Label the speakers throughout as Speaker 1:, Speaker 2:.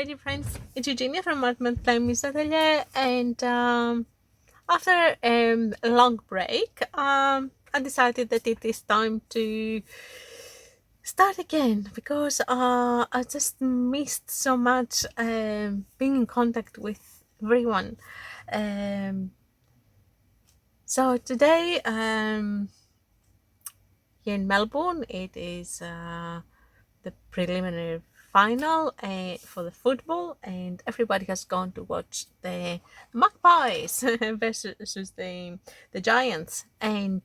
Speaker 1: Hi dear friends, it's Eugenia from Montval Atelier, and after a long break, I decided that it is time to start again because I just missed so much being in contact with everyone. Um, so today, here in Melbourne, it is the preliminary final for the football, and everybody has gone to watch the Magpies versus the Giants. And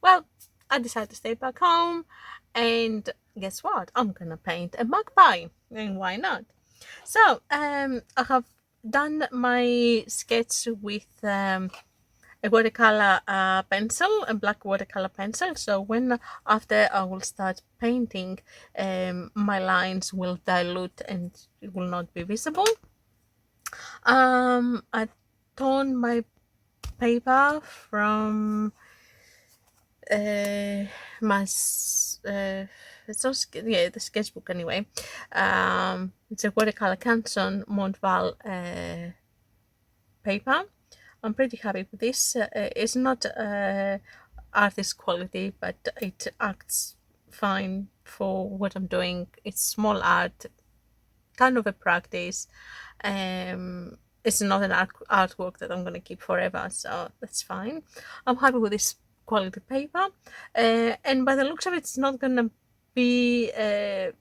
Speaker 1: well, I decided to stay back home, and guess what? I'm gonna paint a magpie, and why not? So I have done my sketch with a watercolor pencil, a black watercolor pencil. So when after I will start painting, my lines will dilute and it will not be visible. I torn my paper from my it's not yeah, the sketchbook anyway. It's a watercolor Canson Montval paper. I'm pretty happy with this. It's not artist quality, but it acts fine for what I'm doing. It's small art, kind of a practice. It's not an artwork that I'm going to keep forever, so that's fine. I'm happy with this quality paper. And by the looks of it, it's not going to be... I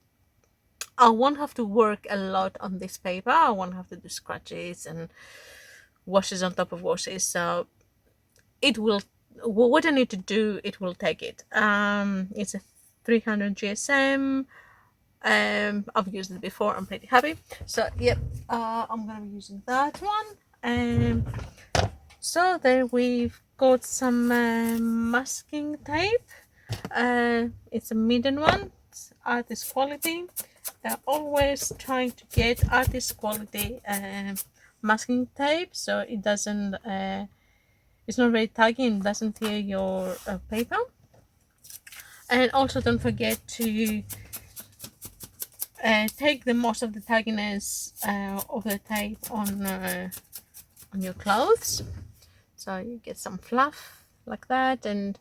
Speaker 1: won't have to work a lot on this paper. I won't have to do scratches and washes on top of washes, so it will, what I need to do, it will take it. It's a 300 GSM. I've used it before. I'm pretty happy. So yep, I'm gonna be using that one. So there we've got some masking tape. It's a medium one. It's artist quality. They're always trying to get artist quality masking tape, so it doesn't it's not very taggy and doesn't tear your paper. And also don't forget to take the most of the tagginess of the tape on your clothes, so you get some fluff like that, and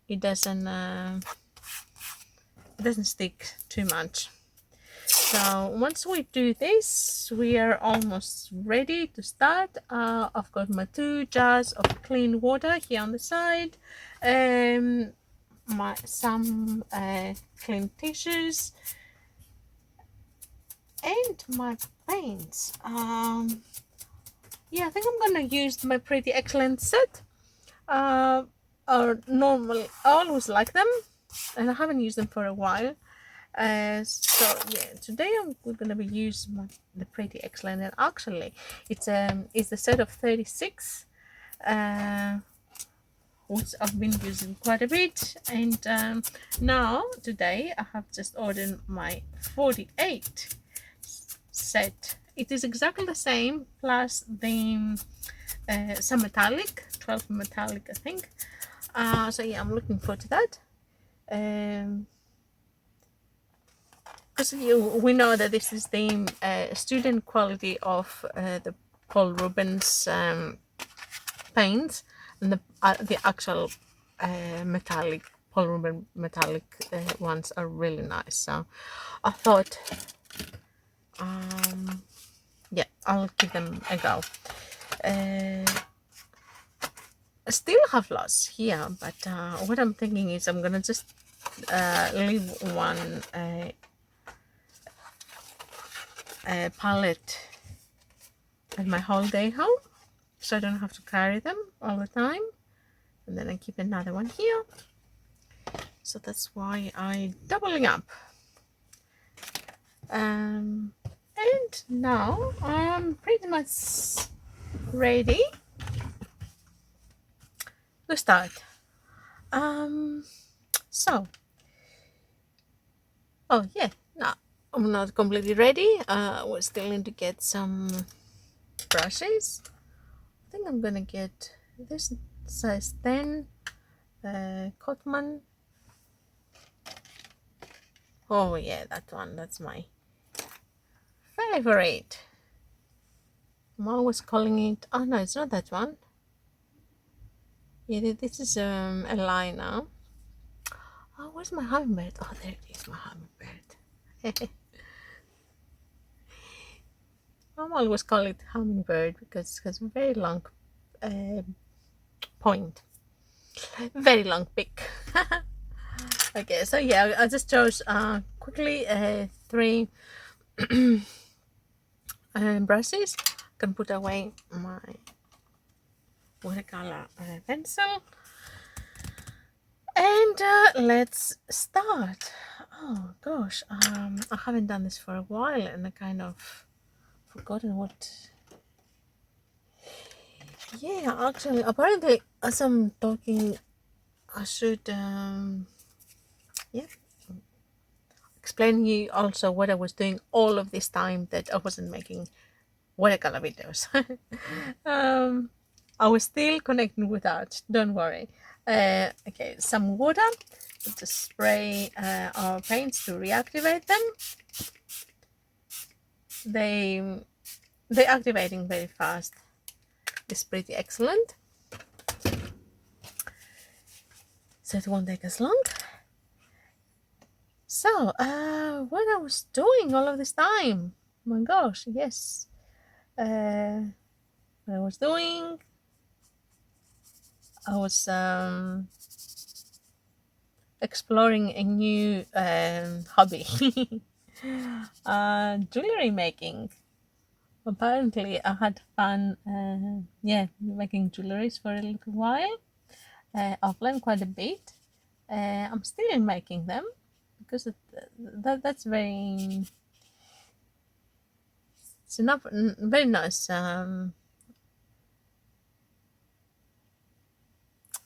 Speaker 1: it doesn't stick too much. So once we do this, we are almost ready to start. I've got my 2 jars of clean water here on the side, some clean tissues, and my paints. Yeah, I think I'm gonna use my Pretty Excellent set. Or normally I always like them, and I haven't used them for a while. So yeah, today we're gonna be using the Pretty Excellent, and actually it's the set of 36, which I've been using quite a bit. And now today I have just ordered my 48 set. It is exactly the same, plus the some metallic, 12 metallic, I think. So yeah, I'm looking forward to that. Because we know that this is the student quality of the Paul Rubens paints, and the actual metallic Paul Rubens metallic ones are really nice. So I thought, yeah, I'll give them a go. I still have lots here, but what I'm thinking is I'm gonna just leave one palette at my holiday home, so I don't have to carry them all the time, and then I keep another one here. So that's why I'm doubling up. And now I'm pretty much ready to start. So, oh yeah, no, I'm not completely ready. We still need to get some brushes. I think I'm gonna get this size 10 Cotman. Oh yeah, that one, that's my favorite. I'm always calling it. Oh no, it's not that one. Yeah, this is a liner. Oh, where's my hummingbird? Oh, there it is, my hummingbird. I'm always call it hummingbird because it has a very long point, very long beak. Okay, so yeah, I just chose quickly 3 brushes. I can put away my watercolor pencil, and let's start. Oh gosh, I haven't done this for a while, and I kind of forgotten what. Yeah, actually, apparently, as I'm talking, I should yeah, explain you also what I was doing all of this time that I wasn't making watercolor videos. I was still connecting with art, don't worry. Okay, some water to spray our paints to reactivate them. They're activating very fast. It's pretty excellent, so it won't take as long. So what I was doing all of this time, oh my gosh, yes, what I was doing, I was exploring a new hobby. Jewellery making. Apparently I had fun making jewelries for a little while. I've learned quite a bit. I'm still making them because that's very, it's enough, very nice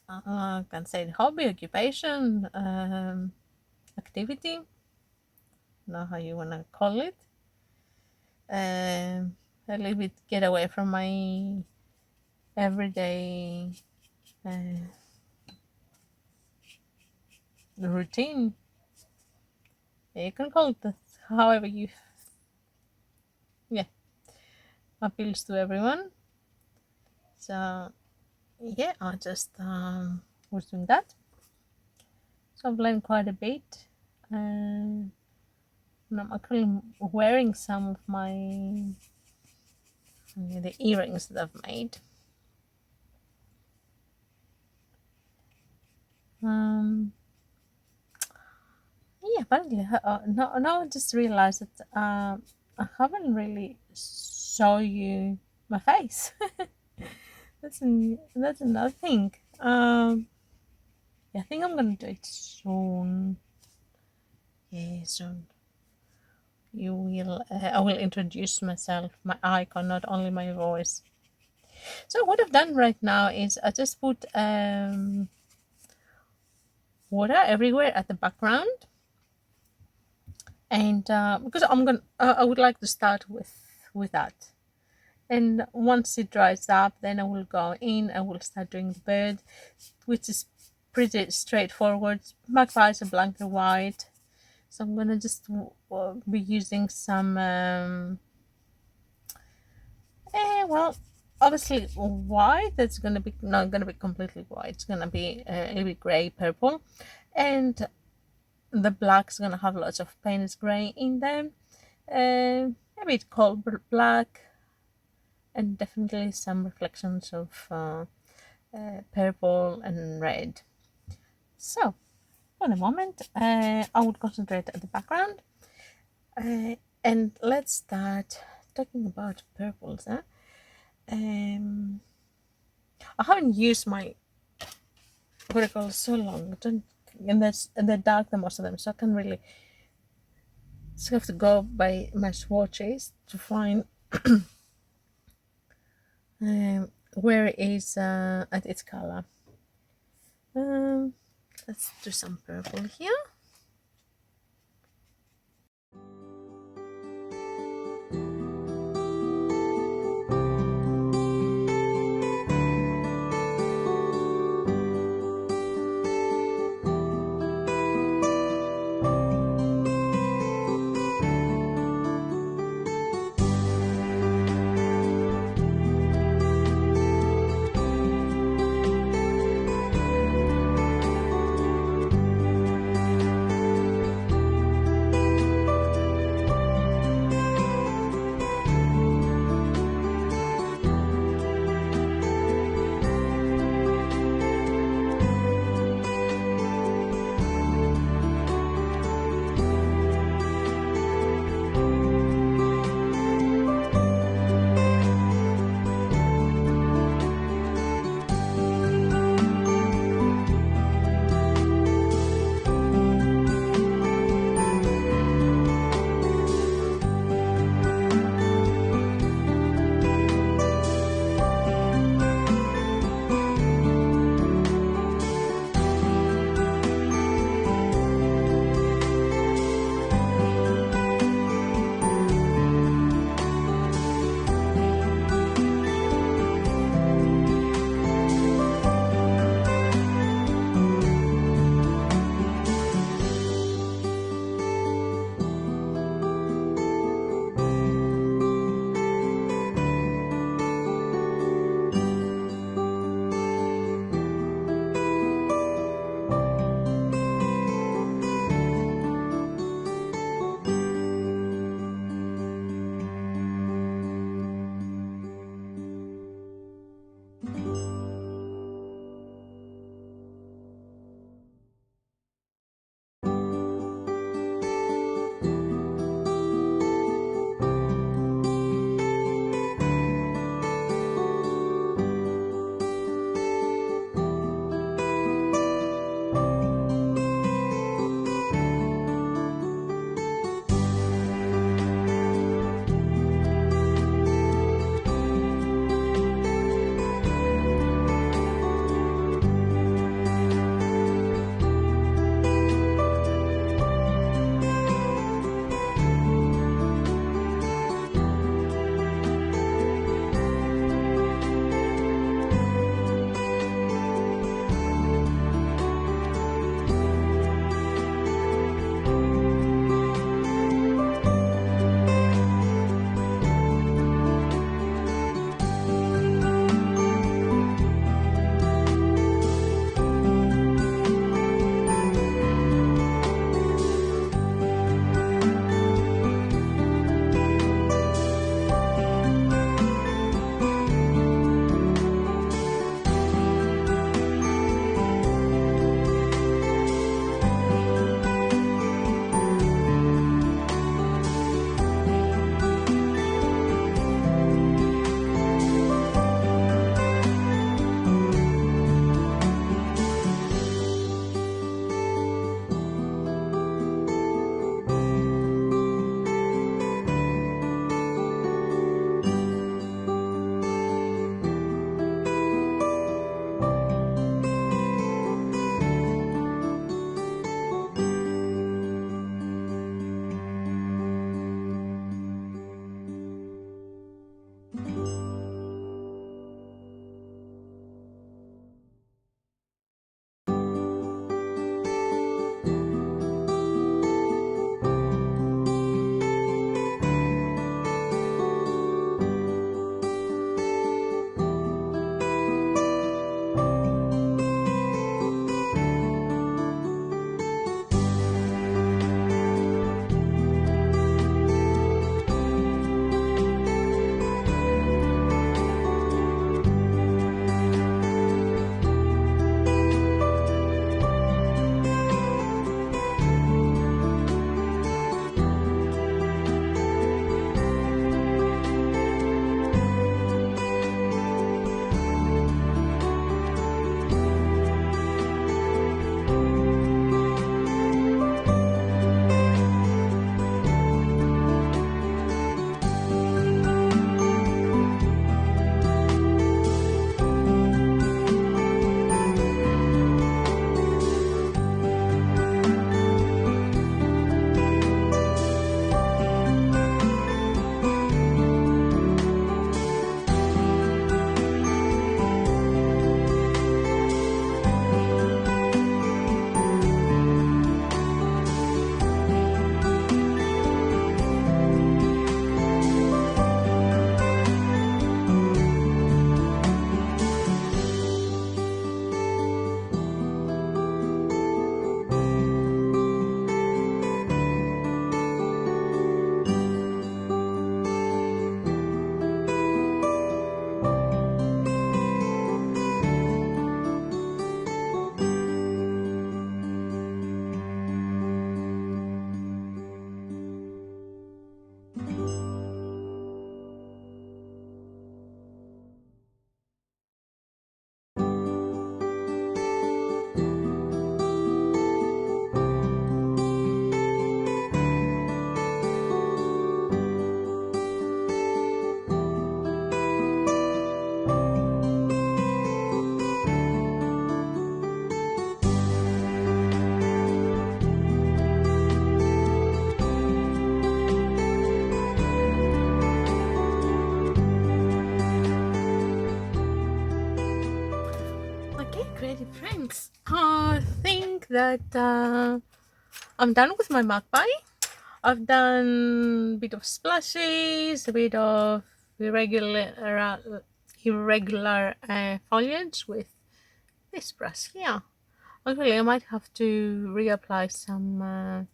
Speaker 1: I can say hobby, occupation, activity, know how you want to call it. A little bit get away from my everyday routine. You can call it however you, appeals to everyone. So yeah, I just was doing that. So I've learned quite a bit, and I'm actually wearing some of the earrings that I've made. Yeah, apparently, now I just realized that I haven't really show you my face. that's another thing. Yeah, I think I'm gonna do it soon. Yeah, soon. You will. I will introduce myself, my icon, not only my voice. So what I've done right now is I just put water everywhere at the background, and because I would like to start with that. And once it dries up, then I will go in. I will start doing the bird, which is pretty straightforward. MAGPIE is a blank and white, so I'm gonna just be using some well, obviously white. That's gonna be not gonna be completely white. It's gonna be a little bit gray purple, and the black's gonna have lots of Payne's gray in them, a bit cold black, and definitely some reflections of purple and red. So for the moment, I would concentrate at the background, and let's start talking about purples. I haven't used my watercolors so long, and they're dark, the most of them, so I can really just have to go by my swatches to find where it is at its color. Let's do some purple here. that I'm done with my MAGPIE. I've done a bit of splashes, a bit of irregular foliage with this brush here. Actually, I might have to reapply some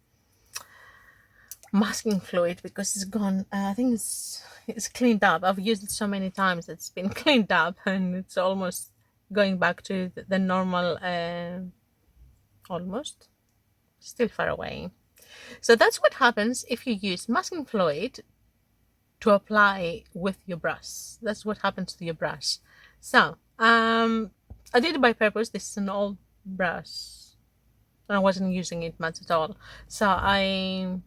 Speaker 1: masking fluid because it's gone. I think it's cleaned up. I've used it so many times it's been cleaned up, and it's almost going back to the normal. Almost, still far away. So that's what happens if you use masking fluid to apply with your brush. That's what happens to your brush. So I did it by purpose. This is an old brush. I wasn't using it much at all. So I've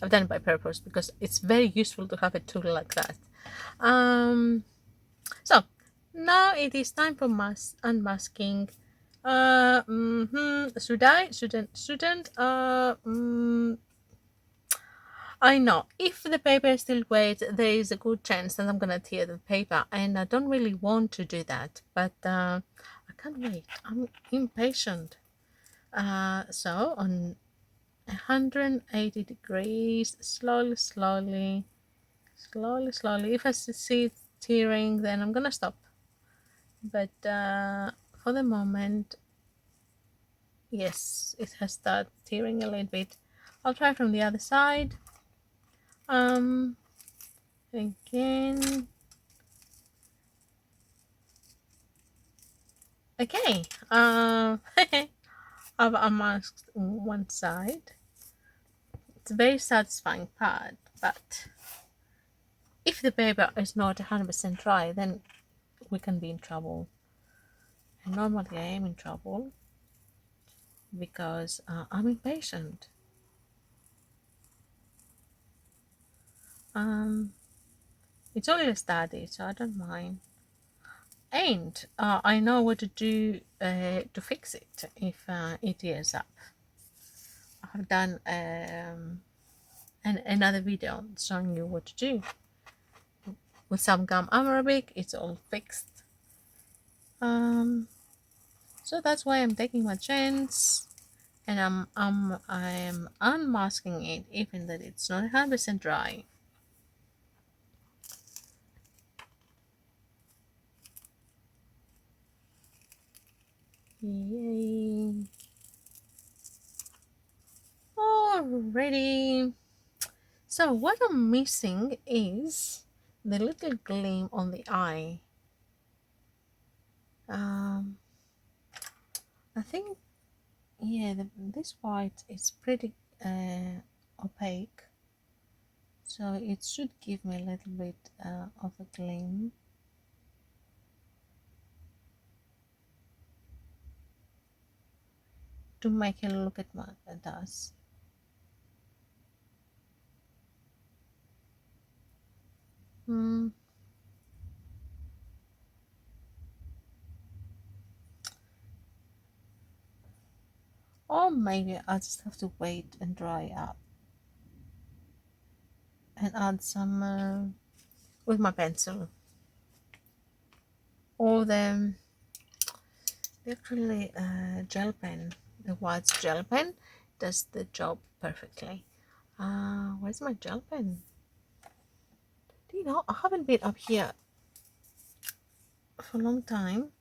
Speaker 1: done it by purpose because it's very useful to have a tool like that. So now it is time for unmasking. Should I? Shouldn't? I know if the paper is still wet, there is a good chance that I'm gonna tear the paper, and I don't really want to do that. But I can't wait. I'm impatient. So on 180 degrees, slowly. If I see it tearing, then I'm gonna stop. But for the moment, yes, it has started tearing a little bit. I'll try from the other side. Again. Okay. I've unmasked one side. It's a very satisfying part, but if the paper is not 100% dry, then we can be in trouble. And normally I am in trouble because I'm impatient. It's only a study, so I don't mind. And I know what to do to fix it if it tears up. I've done another video showing you what to do. With some gum Arabic, it's all fixed. So that's why I'm taking my chance, and I'm unmasking it, even that it's not 100% dry. Yay! Already. So what I'm missing is the little gleam on the eye. I think, yeah, this white is pretty opaque, so it should give me a little bit of a gleam. To make it look at what it does. Or maybe I just have to wait and dry up and add some with my pencil. Or the actually gel pen, the white gel pen does the job perfectly. Where's my gel pen? Do you know, I haven't been up here for a long time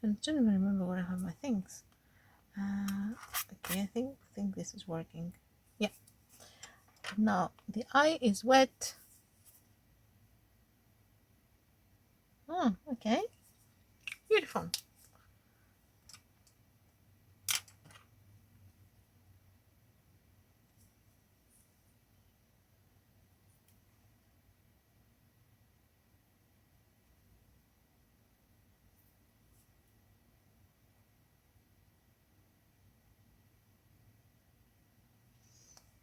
Speaker 1: and don't even remember where I have my things. Okay, I think this is working. Yeah. Now the eye is wet. Oh, okay. Beautiful.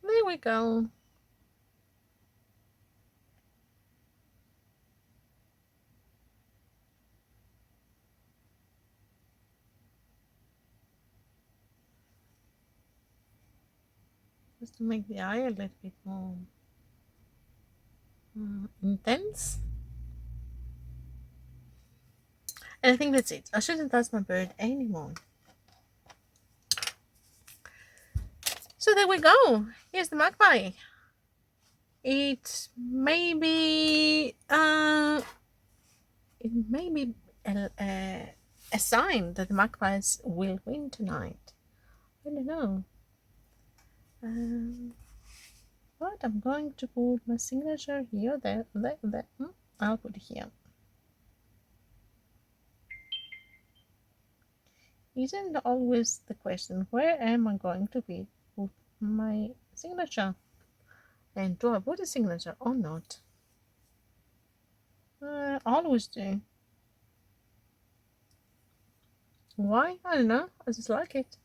Speaker 1: There we go. Just to make the eye a little bit more intense. And I think that's it. I shouldn't touch my bird anymore. So there we go. Here's the MAGPIE. It may be a sign that the MAGPIEs will win tonight. I don't know. But I'm going to put my signature here, there. I'll put it here. Isn't always the question, where am I going to put my signature? And do I put a signature or not? I always do. Why? I don't know. I just like it.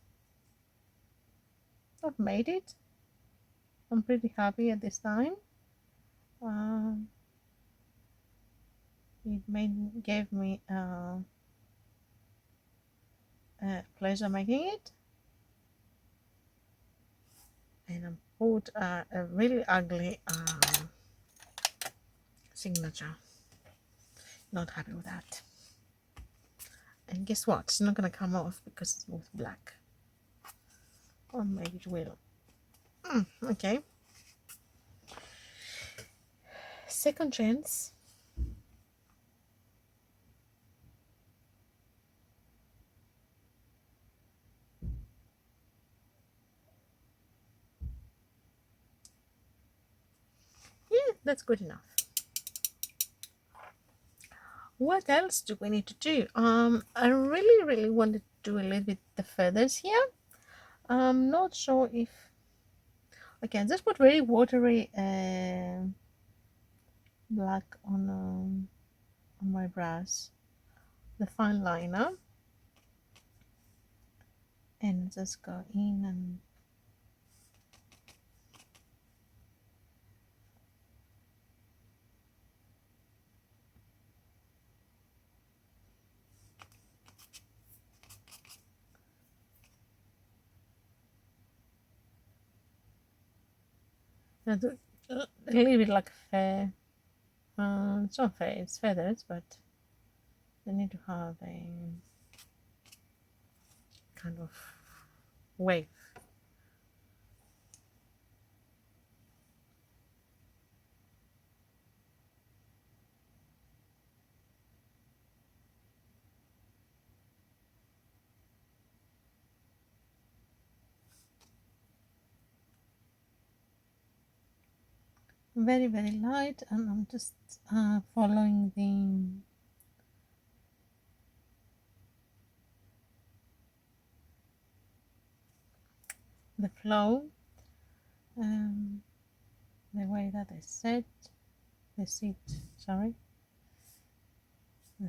Speaker 1: I've made it. I'm pretty happy at this time. It gave me pleasure making it. And I put a really ugly signature. Not happy with that. And guess what? It's not going to come off because it's with black. Or maybe it will. Okay. Second chance. Yeah, that's good enough. What else do we need to do? I really wanted to do a little bit the feathers here. I'm not sure if I can just put very watery black on my brush, the fine liner, and just go in and do a little bit like fair. It's not fair, it's feathers, but they need to have a kind of wave. Very light, and I'm just following the flow, the way that I sit, the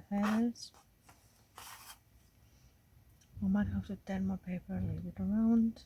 Speaker 1: feathers. I might have to turn my paper a little bit around.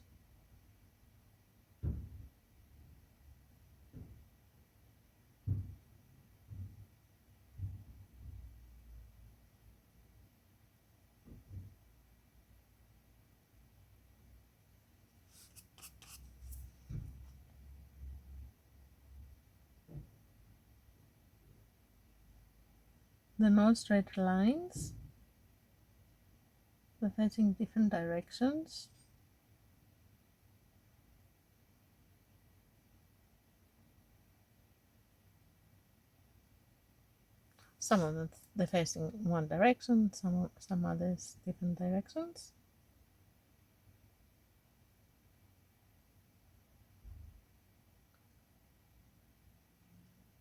Speaker 1: The non straight lines, they're facing different directions. Some of them they're facing one direction, some others different directions.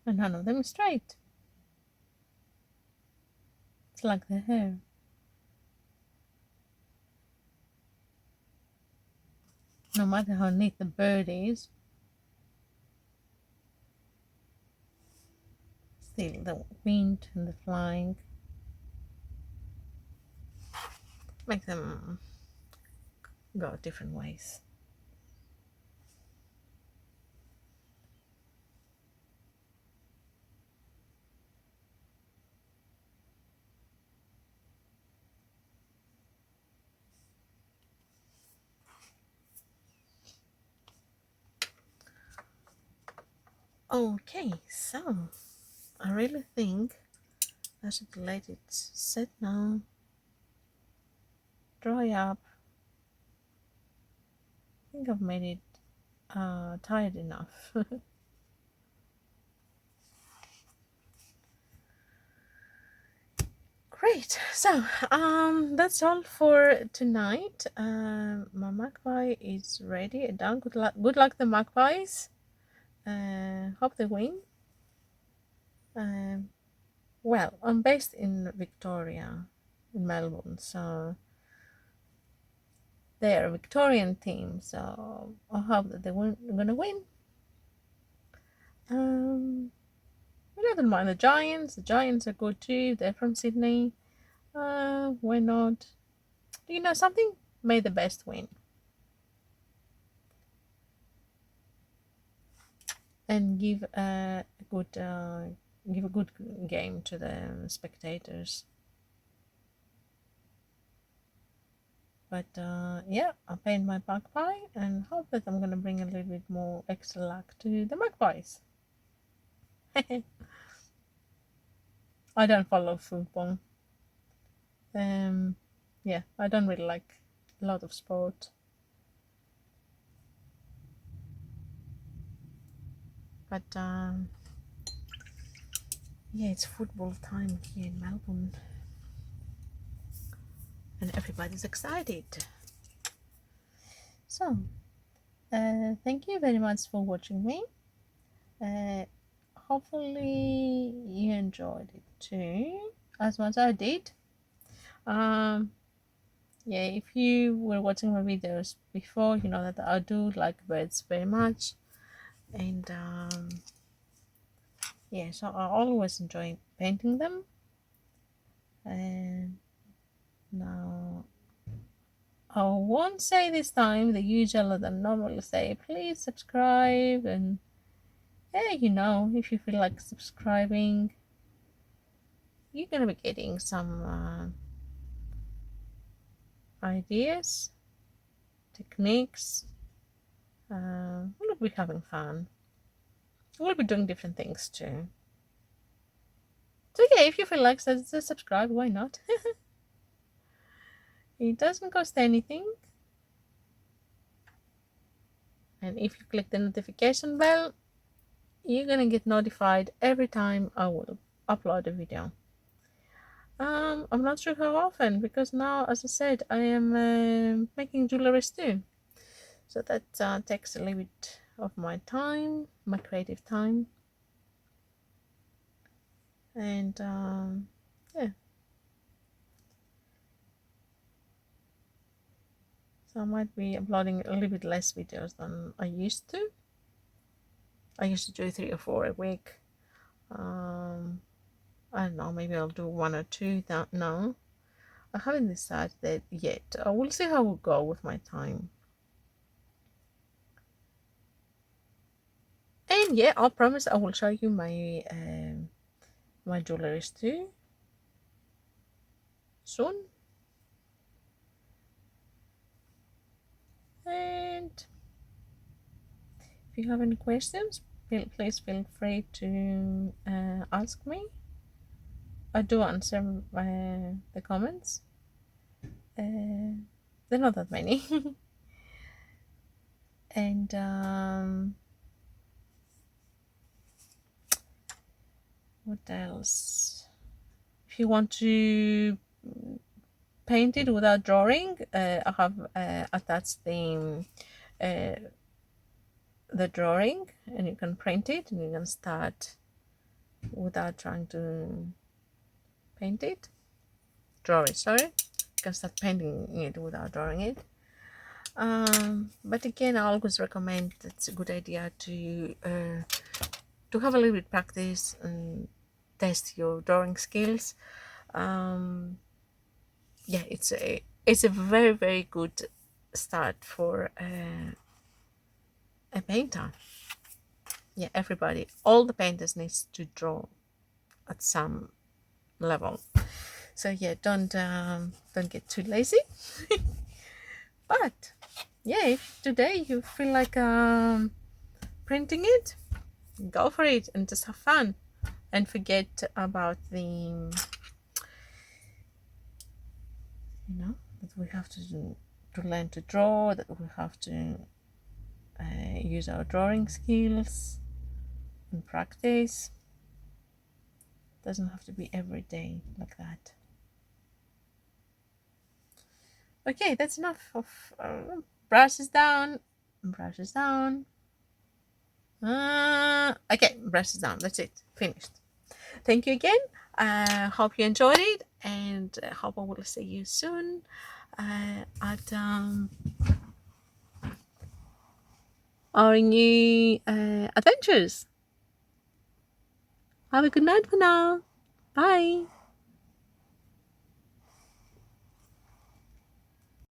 Speaker 1: And none of them is straight. It's like the hair. No matter how neat the bird is, still the wind and the flying make them go different ways. Okay, so I really think I should let it set now, dry up. I think I've made it tired enough. Great. So that's all for tonight. My magpie is ready and done. Good luck the magpies. Hope they win. Well, I'm based in Victoria, in Melbourne, so they're a Victorian team, so I hope that they're gonna win. I don't mind the Giants. The Giants are good too. They're from Sydney. Why not? You know something? May the best win. And give a good game to the spectators. But yeah, I paint my magpie and hope that I'm gonna bring a little bit more extra luck to the magpies. I don't follow football. Yeah, I don't really like a lot of sport. But yeah, it's football time here in Melbourne. And everybody's excited. So, thank you very much for watching me. Hopefully you enjoyed it too, as much as I did. Yeah, if you were watching my videos before, you know that I do like birds very much. And yeah, so I always enjoy painting them. And now I won't say this time the usual that I normally say, please subscribe, and yeah, you know, if you feel like subscribing, you're gonna be getting some ideas, techniques. We'll be having fun. We'll be doing different things too. So yeah, if you feel like subscribe, why not? It doesn't cost anything. And if you click the notification bell, you're gonna get notified every time I will upload a video. I'm not sure how often, because now, as I said, I am making jewelries too. So that takes a little bit of my time, my creative time. And yeah. So I might be uploading a little bit less videos than I used to. I used to do 3 or 4 a week. I don't know, maybe I'll do 1 or 2. No, I haven't decided yet. I will see how it go with my time. And yeah, I promise I will show you my my jewelries too soon. And if you have any questions, please feel free to ask me. I do answer the comments. They're not that many. And what else? If you want to paint it without drawing, I have attached the drawing, and you can print it and you can start without trying to paint it. Draw it, sorry. You can start painting it without drawing it. But again, I always recommend it's a good idea to have a little bit of practice and test your drawing skills. Yeah, it's a very, very good start for a painter. Yeah, everybody, all the painters needs to draw at some level. So yeah, don't get too lazy. But yeah, if today you feel like printing it, go for it and just have fun, and forget about the, you know, that we have to learn to draw, that we have to use our drawing skills and practice. Doesn't have to be every day like that. Okay, that's enough of brushes down, brushes down. Okay, brushes down. That's it. Finished. Thank you again. Hope you enjoyed it, and hope I will see you soon at our new adventures. Have a good night for now. Bye.